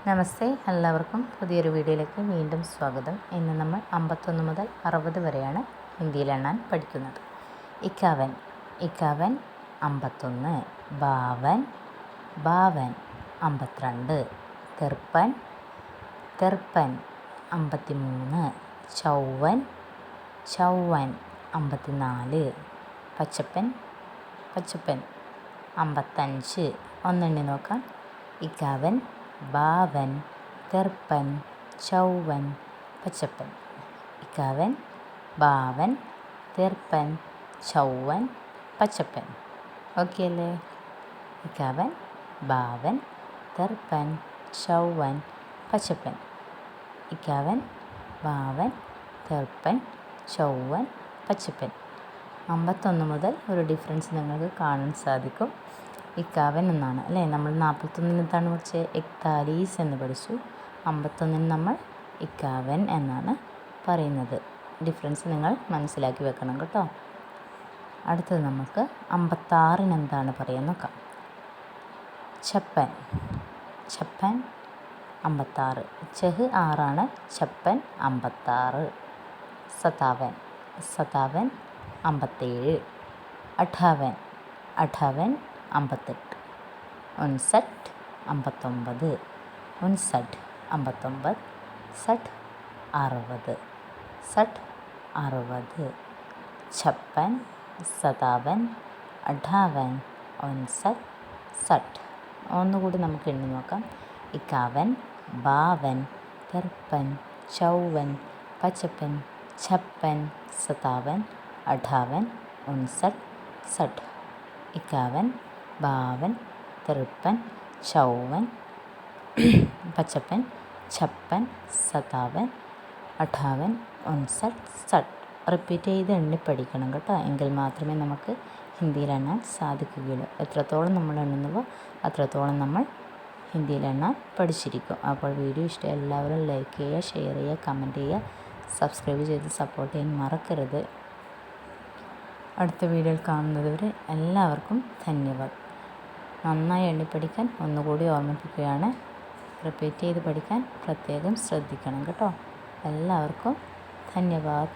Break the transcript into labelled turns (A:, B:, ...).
A: നമസ്തേ, എല്ലാവർക്കും പുതിയൊരു വീഡിയോയിലേക്ക് വീണ്ടും സ്വാഗതം. ഇന്ന് നമ്മൾ 51 മുതൽ 60 വരെയാണ് ഹിന്ദിയിൽ എണ്ണാൻ പഠിക്കുന്നത്. ഇക്കാവൻ 51, ബാവൻ 52, തിർപ്പൻ 53, ചൗവൻ 54, പച്ചപ്പൻ 55. ഒന്നെണ്ണി നോക്കാം. ഇക്കാവൻ, ബാവൻ, തിർപ്പൻ, ചൗവൻ, പച്ചപ്പൻ. ഇക്കാവൻ, ബാവൻ, തിർപ്പൻ, ചൗവൻ, പച്ചപ്പൻ. ഓക്കെ അല്ലേ? ഇക്കാവൻ, ബാവൻ, തിർപ്പൻ, ചൗവൻ, പച്ചപ്പൻ. ഇക്കാവൻ, ബാവൻ, തിർപ്പൻ, ചൗവൻ, പച്ചപ്പൻ. 51 മുതൽ ഒരു ഡിഫറൻസ് നിങ്ങൾക്ക് കാണാൻ സാധിക്കും. ഇക്കാവൻ എന്നാണ് അല്ലേ? നമ്മൾ 41 എന്താണ് പഠിച്ചത്? 41 എന്ന് പഠിച്ചു. 51 നമ്മൾ ഇക്കാവൻ എന്നാണ് പറയുന്നത്. ഡിഫറൻസ് നിങ്ങൾ മനസ്സിലാക്കി വെക്കണം കേട്ടോ. അടുത്തത് നമുക്ക് 56 എന്താണ് പറയാൻ നോക്കാം. ഛപ്പൻ 56. ചെഹ് 6 ഛപ്പൻ 56. സതാവൻ 57. അഠാവൻ 58. 59. 59. 59. സട്ട് 60. 60. ഛപ്പൻ 57. 58. 59. സട്ട്. ഒന്നുകൂടി നമുക്ക് എണ്ണി നോക്കാം. ഇക്കാവൻ, ബാവൻ, തിർപ്പൻ, ചൗവൻ, പച്ചപ്പൻ, ഛപ്പൻ, 57, 58, 59, സട്ട്. ഇക്കാവൻ, ബാവൻ, തിർപ്പൻ, ചൗവൻ, പച്ചപ്പൻ, ഛപ്പൻ, 57, 58, 59, സട്ട്. റിപ്പീറ്റ് ചെയ്ത് എണ്ണി പഠിക്കണം കേട്ടോ. എങ്കിൽ മാത്രമേ നമുക്ക് ഹിന്ദിയിൽ എണ്ണാൻ സാധിക്കുകയുള്ളൂ. എത്രത്തോളം നമ്മൾ എണ്ണുന്നുവോ അത്രത്തോളം നമ്മൾ ഹിന്ദിയിൽ എണ്ണാൻ പഠിച്ചിരിക്കും. അപ്പോൾ വീഡിയോ ഇഷ്ടം എല്ലാവരും ലൈക്ക് ചെയ്യുക, ഷെയർ ചെയ്യുക, കമൻറ്റ് ചെയ്യുക, സബ്സ്ക്രൈബ് ചെയ്ത് സപ്പോർട്ട് ചെയ്യാൻ മറക്കരുത്. അടുത്ത വീഡിയോയിൽ കാണുന്നത് വരെ എല്ലാവർക്കും ധന്യവാദ്. നന്നായി എണ്ണിപ്പഠിക്കാൻ ഒന്നുകൂടി ഓർമ്മിപ്പിക്കുകയാണ്. റിപ്പീറ്റ് ചെയ്ത് പഠിക്കാൻ പ്രത്യേകം ശ്രദ്ധിക്കണം കേട്ടോ. എല്ലാവർക്കും ധന്യവാദ്.